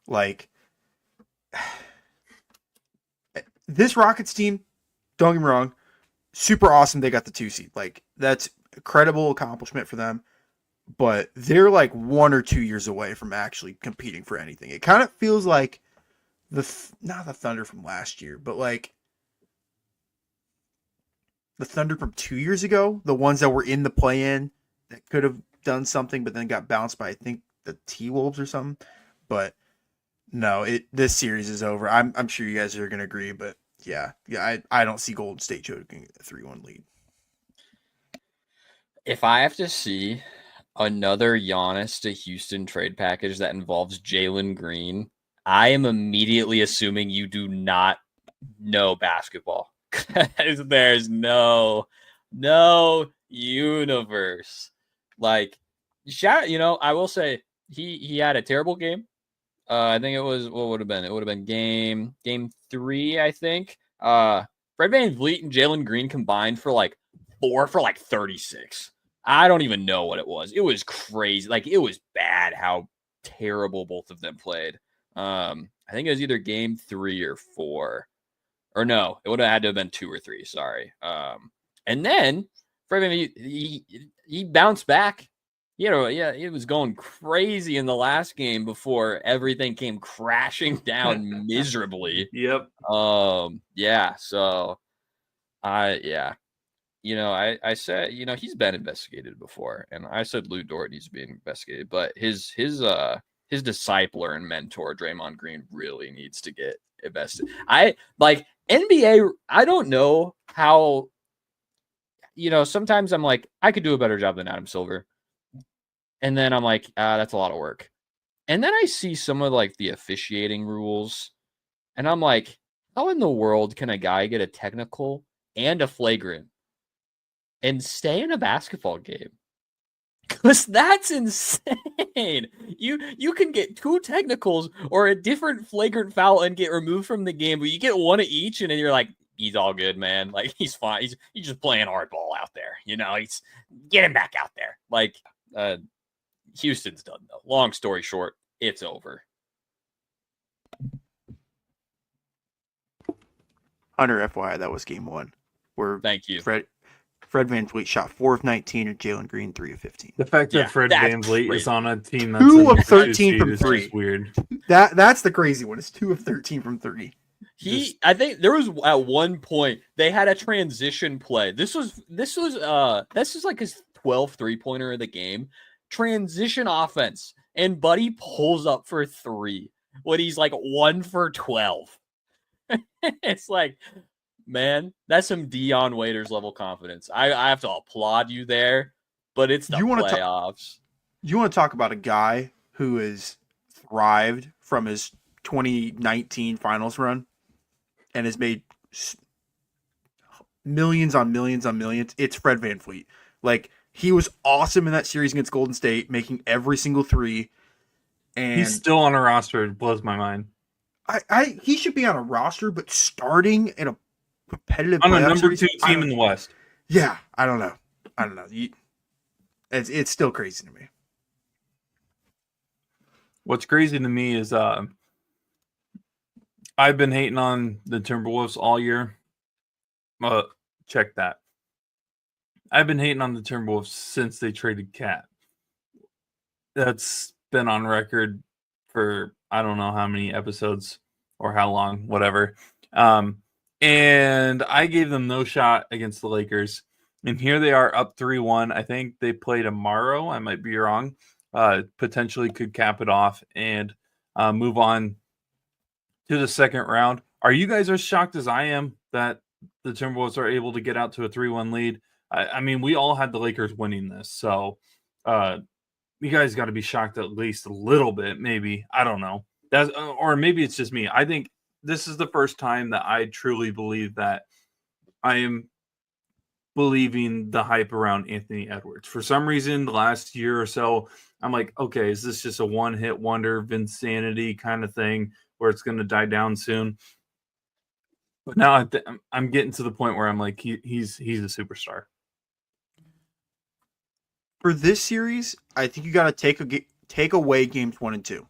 Like, this Rockets team, don't get me wrong, super awesome. They got the 2 seed. Like, that's a credible accomplishment for them, but they're like 1 or 2 years away from actually competing for anything. It kind of feels like not the Thunder from last year, but like the Thunder from 2 years ago, the ones that were in the play-in that could have done something, but then got bounced by, I think, the T-Wolves or something. But no, this series is over. I'm sure you guys are going to agree, but yeah, I don't see Golden State choking a 3-1 lead. If I have to see another Giannis to Houston trade package that involves Jalen Green, I am immediately assuming you do not know basketball. There's no universe. Like, I will say he had a terrible game. I think it was, what would have been? It would have been game 3, I think. Fred VanVleet and Jalen Green combined for like 4 for like 36. I don't even know what it was. It was crazy. Like, it was bad how terrible both of them played. I think it was either game 3 or 4. Or no, it would have had to have been 2 or 3. Sorry. And then Fred VanVleet, he bounced back. It was going crazy in the last game before everything came crashing down miserably. Yep. Yeah. So, I said, he's been investigated before, and I said Lou Dort needs to be investigated, but his discipler and mentor Draymond Green really needs to get invested. NBA. I don't know how. Sometimes I'm like, I could do a better job than Adam Silver. And then I'm like, that's a lot of work. And then I see some of like the officiating rules. And I'm like, how in the world can a guy get a technical and a flagrant and stay in a basketball game? Because that's insane. You can get 2 technicals or a different flagrant foul and get removed from the game, but you get 1 of each, and then you're like, he's all good, man. Like, he's fine. He's just playing hardball out there. He's get him back out there. Like, Houston's done, though. Long story short, it's over. Hunter, FYI, that was game 1. Where Thank you. Fred VanVleet shot 4 of 19 and Jalen Green 3 of 15. The fact that Fred VanVleet is on a team that's 2 of 13 from 3 is weird. That's the crazy one. It's 2 of 13 from 3. I think there was at one point they had a transition play. This was like his 12 3-pointer of the game. Transition offense, and Buddy pulls up for 3 when he's like 1 for 12. It's like, man, that's some Dion Waiters level confidence. I have to applaud you there, but it's the playoffs. You want to talk about a guy who has thrived from his 2019 finals run and has made millions on millions on millions? It's Fred VanVleet. Like, he was awesome in that series against Golden State, making every single 3. And he's still on a roster. It blows my mind. He should be on a roster, but starting in a competitive on a number series, 2 team in the West. Yeah, I don't know. It's still crazy to me. What's crazy to me is I've been hating on the Timberwolves all year. Check that. I've been hating on the Timberwolves since they traded Cat. That's been on record for I don't know how many episodes or how long, whatever. And I gave them no shot against the Lakers. And here they are up 3-1. I think they play tomorrow. I might be wrong. Potentially could cap it off and move on to the second round. Are you guys as shocked as I am that the Timberwolves are able to get out to a 3-1 lead? I mean, we all had the Lakers winning this. So you guys got to be shocked at least a little bit, maybe. I don't know. Or maybe it's just me. I think this is the first time that I truly believe that I am believing the hype around Anthony Edwards. For some reason, the last year or so, I'm like, okay, is this just a one-hit wonder, Vinsanity kind of thing where it's going to die down soon? But now I'm getting to the point where I'm like, he's a superstar. For this series, I think you got to take away games 1 and 2.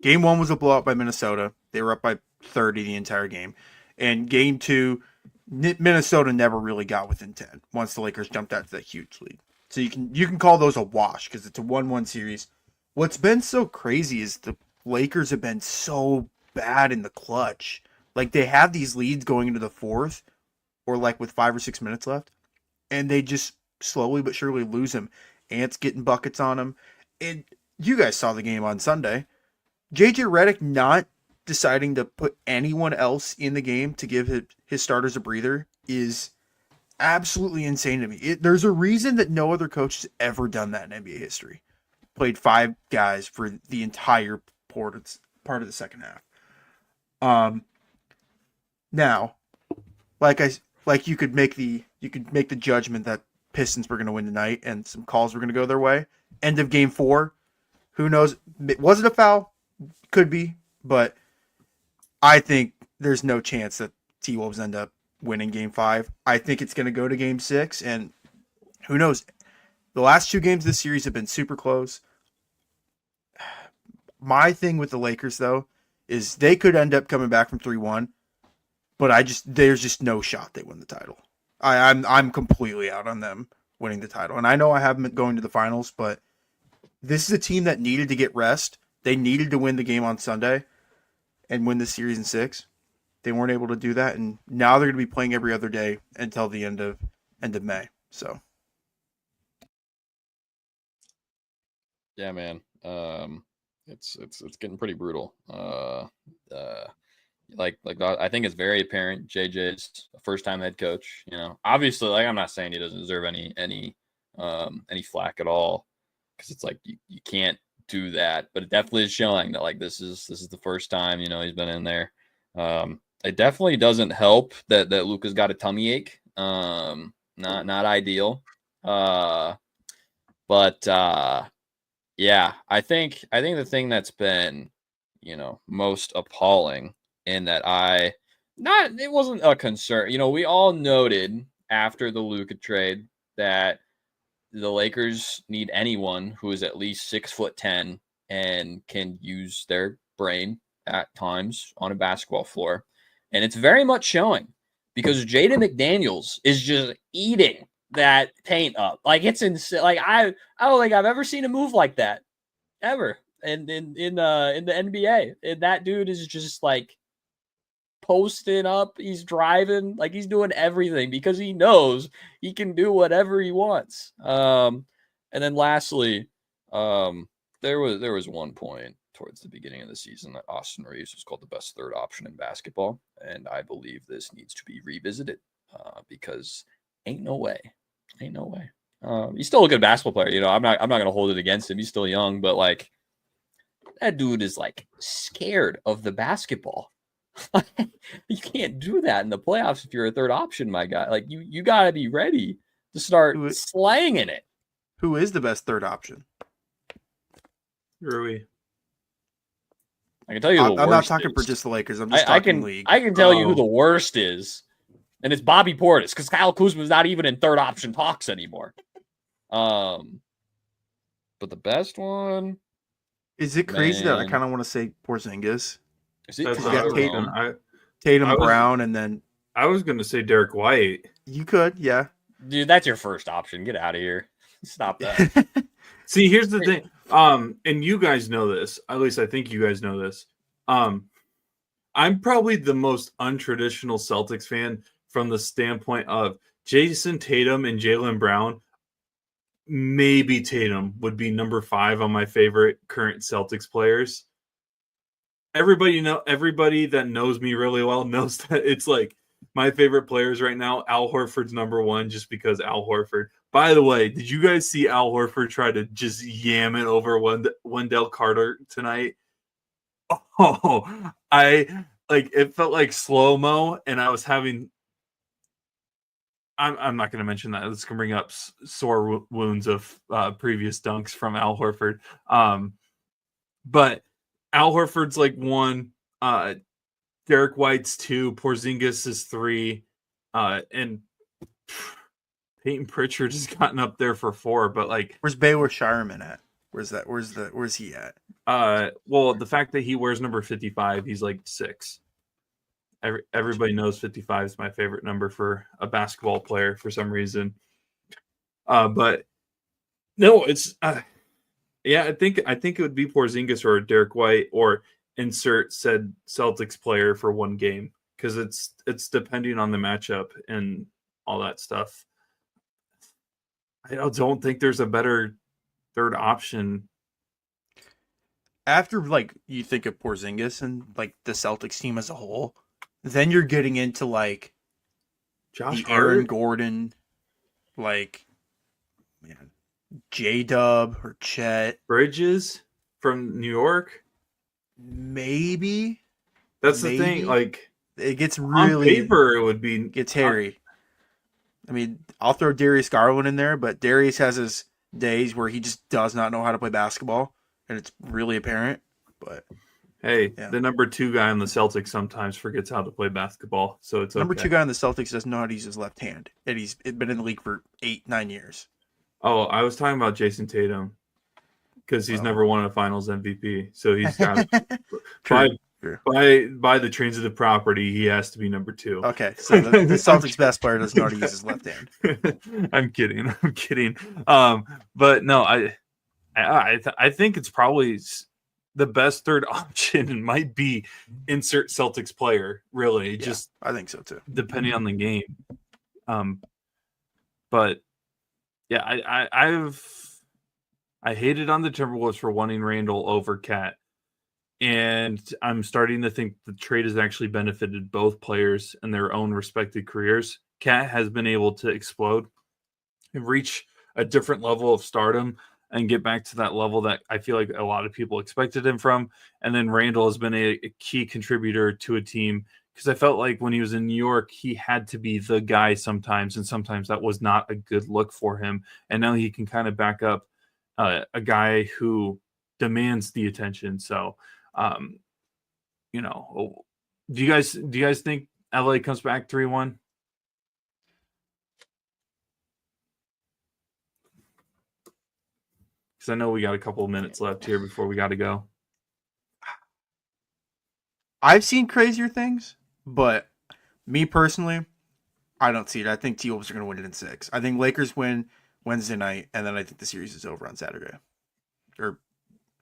Game 1 was a blowout by Minnesota. They were up by 30 the entire game. And game 2, Minnesota never really got within 10 once the Lakers jumped out to that huge lead. So you can call those a wash because it's a 1-1 series. What's been so crazy is the Lakers have been so bad in the clutch. Like, they have these leads going into the 4th or like with 5 or 6 minutes left, and they just slowly but surely lose them. Ant's getting buckets on them. And you guys saw the game on Sunday. JJ Redick not deciding to put anyone else in the game to give his starters a breather is absolutely insane to me. There's a reason that no other coach has ever done that in NBA history. Played 5 guys for the entire part of the second half. Now, like you could make the judgment that Pistons were going to win tonight and some calls were going to go their way. End of game 4. Who knows? Was it a foul? Could be, but I think there's no chance that T-Wolves end up winning game 5. I think it's going to go to game 6, and who knows? The last 2 games of the series have been super close. My thing with the Lakers, though, is they could end up coming back from 3-1, but there's just no shot they win the title. I'm completely out on them winning the title. And I know I have them going to the finals, but this is a team that needed to get rest. They needed to win the game on Sunday and win the series in 6. They weren't able to do that, and now they're going to be playing every other day until the end of May. So, yeah, man. It's getting pretty brutal. Like I think it's very apparent JJ's a first-time head coach. Obviously, like I'm not saying he doesn't deserve any flack at all, because it's like you can't do that, but it definitely is showing that like this is the first time he's been in there. It definitely doesn't help that Luka's got a tummy ache. Not ideal. But yeah, I think the thing that's been most appalling in that it wasn't a concern. We all noted after the Luka trade that the Lakers need anyone who is at least 6'10" and can use their brain at times on a basketball floor. And it's very much showing, because Jaden McDaniels is just eating that paint up. Like, it's insane. Like, I don't think I've ever seen a move like that ever in the NBA. And that dude is just like posting up. He's driving, like he's doing everything because he knows he can do whatever he wants. And then lastly, there was one point towards the beginning of the season that Austin Reeves was called the best third option in basketball, and I believe this needs to be revisited because ain't no way. He's still a good basketball player. I'm not gonna hold it against him. He's still young, but like that dude is like scared of the basketball. You can't do that in the playoffs if you're a third option, my guy. Like you gotta be ready to start slanging it. Who is the best third option? Rui. I can tell you the worst. I'm not talking for just the Lakers. I'm just talking league. I can tell you who the worst is, and it's Bobby Portis, because Kyle Kuzma's not even in third option talks anymore. But the best one. Is it crazy that I kind of want to say Porzingis? That's Tatum, Brown, and then I was going to say Derek White. You could, yeah. Dude, that's your first option. Get out of here. Stop that. See, here's the thing. And you guys know this. At least I think you guys know this. I'm probably the most untraditional Celtics fan from the standpoint of Jason Tatum and Jaylen Brown. Maybe Tatum would be number 5 on my favorite current Celtics players. Everybody that knows me really well knows that it's like my favorite players right now. Al Horford's number 1 just because Al Horford. By the way, did you guys see Al Horford try to just yam it over Wendell Carter tonight? Oh, it felt like slow-mo, and I was having. I'm not going to mention that. This can bring up sore wounds of previous dunks from Al Horford. But Al Horford's like 1, Derek White's 2, Porzingis is 3, and Peyton Pritchard has gotten up there for 4. But like, where's Baylor Shireman at? Where's he at? Well, the fact that he wears number 55, he's like 6. Everybody knows 55 is my favorite number for a basketball player for some reason. But no, it's yeah, I think it would be Porzingis or Derek White, or insert said Celtics player for one game, because it's depending on the matchup and all that stuff. I don't think there's a better third option. After like you think of Porzingis and like the Celtics team as a whole, then you're getting into like Josh Aaron Gordon, like J-Dub or Chet Bridges from New York. Maybe that's the thing. Like, it gets really on paper, it would be gets hairy. I mean, I'll throw Darius Garland in there, but Darius has his days where he just does not know how to play basketball, and it's really apparent. But hey, the number 2 guy on the Celtics sometimes forgets how to play basketball, so it's number 2 guy on the Celtics doesn't know how to use his left hand, and he's been in the league for 8-9 years. Oh, I was talking about Jason Tatum because he's never won a Finals MVP, so he's got by the transitive property, he has to be number 2. Okay, so the Celtics' best player doesn't know how to use his left hand. I'm kidding. But no, I think it's probably the best third option might be insert Celtics player. Really, just I think so too, depending on the game. But yeah, I hated on the Timberwolves for wanting Randall over Cat. And I'm starting to think the trade has actually benefited both players in their own respective careers. Cat has been able to explode and reach a different level of stardom and get back to that level that I feel like a lot of people expected him from. And then Randall has been a key contributor to a team because I felt like when he was in New York, he had to be the guy sometimes, and sometimes that was not a good look for him. And now he can kind of back up a guy who demands the attention. So, do you guys think LA comes back 3-1? Because I know we got a couple of minutes left here before we got to go. I've seen crazier things, but me personally, I don't see it. I think T-Wolves are going to win it in 6. I think Lakers win Wednesday night, and then I think the series is over on Saturday or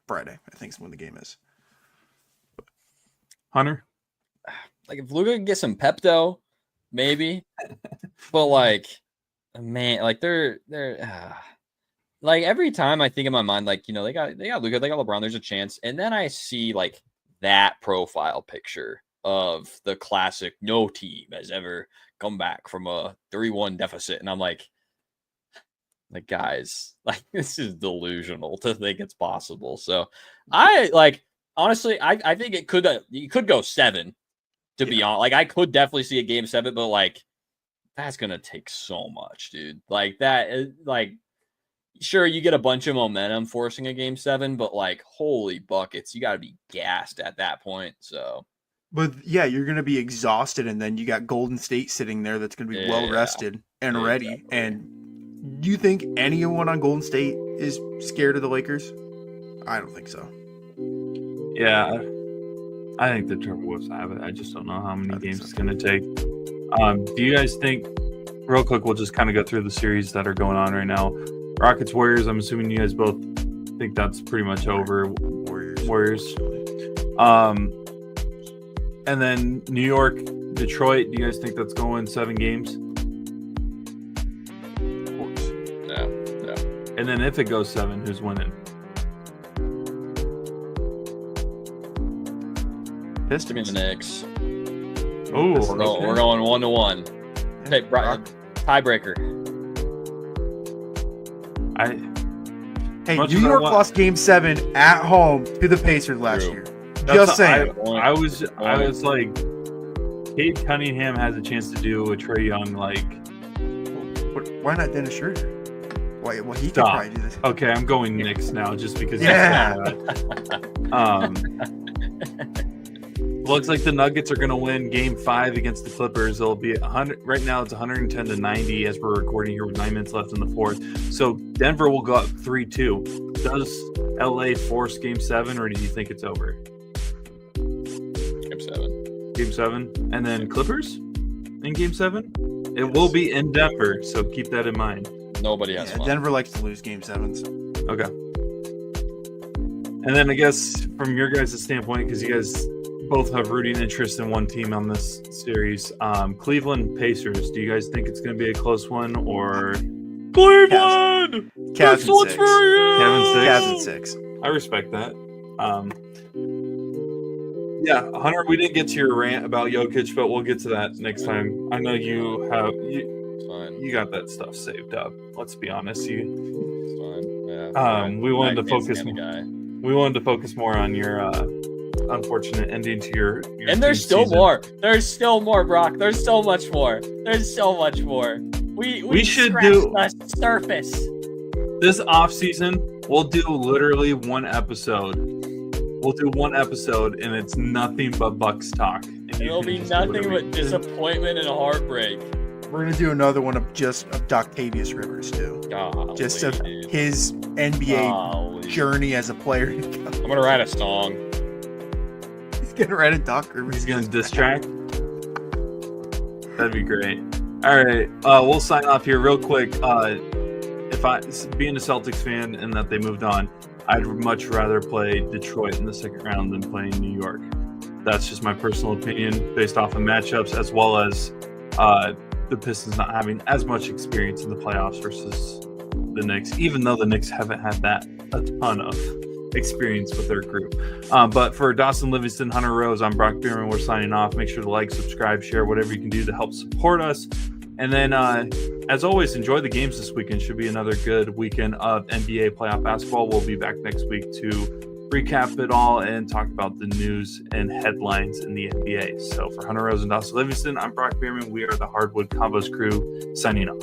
Friday. I think is when the game is. Hunter, like if Luka can get some Pepto, maybe, but like, man, like they're like every time I think in my mind, like they got Luka, they got LeBron, there's a chance, and then I see like that profile picture of the classic no team has ever come back from a 3-1 deficit, and I'm like guys, like this is delusional to think it's possible. So I like. Honestly, I think it could go 7, to be honest. Like I could definitely see a game 7, but like that's gonna take so much, dude. Like that is like sure you get a bunch of momentum forcing a game 7, but like holy buckets, you gotta be gassed at that point. So but yeah, you're gonna be exhausted, and then you got Golden State sitting there that's gonna be well rested and ready. And do you think anyone on Golden State is scared of the Lakers? I don't think so. Yeah, I think the Timberwolves have it. I just don't know how many games it's going to take. Do you guys think, real quick, we'll just kind of go through the series that are going on right now. Rockets, Warriors, I'm assuming you guys both think that's pretty much over. Warriors. And then New York, Detroit, do you guys think that's going 7 games? No. And then if it goes 7, who's winning? Pistons. Give me the Knicks. Oh, we're going 1-1. Okay, tiebreaker. New York lost Game 7 at home to the Pacers last year. Just saying. I was like, Cade Cunningham has a chance to do a Trae Young like. Why not Dennis Schroeder? Well, he could probably do this. Okay, I'm going Knicks now just because. Yeah. Looks like the Nuggets are going to win Game 5 against the Clippers. It'll be 100. Right now, it's 110-90 as we're recording here with 9 minutes left in the fourth. So Denver will go up 3-2. Does LA force Game 7, or do you think it's over? Game 7. Game 7, and then Clippers in Game 7. It will be in Denver, so keep that in mind. Nobody has fun. Denver likes to lose Game 7s. Okay. And then I guess from your guys' standpoint, because you guys both have rooting interest in one team on this series, Cleveland Pacers. Do you guys think it's going to be a close one, or Cleveland? Cavs in 6. Cavs in 6. I respect that. Yeah, Hunter, we didn't get to your rant about Jokic, but we'll get to that next time. I know you got that stuff saved up. Let's be honest. It's fine. Yeah. We wanted to focus. We wanted to focus more on your unfortunate ending to your and there's still season. More. There's still more, Brock. There's so much more. There's so much more. We should do the surface. This off season, we'll do literally one episode. We'll do one episode, and it's nothing but Bucks talk. It'll be nothing but disappointment and heartbreak. We're gonna do another one of Octavius Rivers too. Just of his NBA journey as a player. I'm gonna write a song. He's gonna write a Doc Rivers. He's gonna diss track. That'd be great. All right, we'll sign off here real quick. If being a Celtics fan and that they moved on, I'd much rather play Detroit in the second round than playing New York. That's just my personal opinion based off of matchups, as well as the Pistons not having as much experience in the playoffs versus the Knicks, even though the Knicks haven't had a ton of experience with their group. But for Dawson Livingston, Hunter Rose, I'm Brock Bierman. We're signing off. Make sure to like, subscribe, share, whatever you can do to help support us. And then, as always, enjoy the games this weekend. Should be another good weekend of NBA playoff basketball. We'll be back next week to recap it all and talk about the news and headlines in the NBA. So for Hunter Rose and Dawson Livingston, I'm Brock Bierman. We are the Hardwood Convos crew signing off.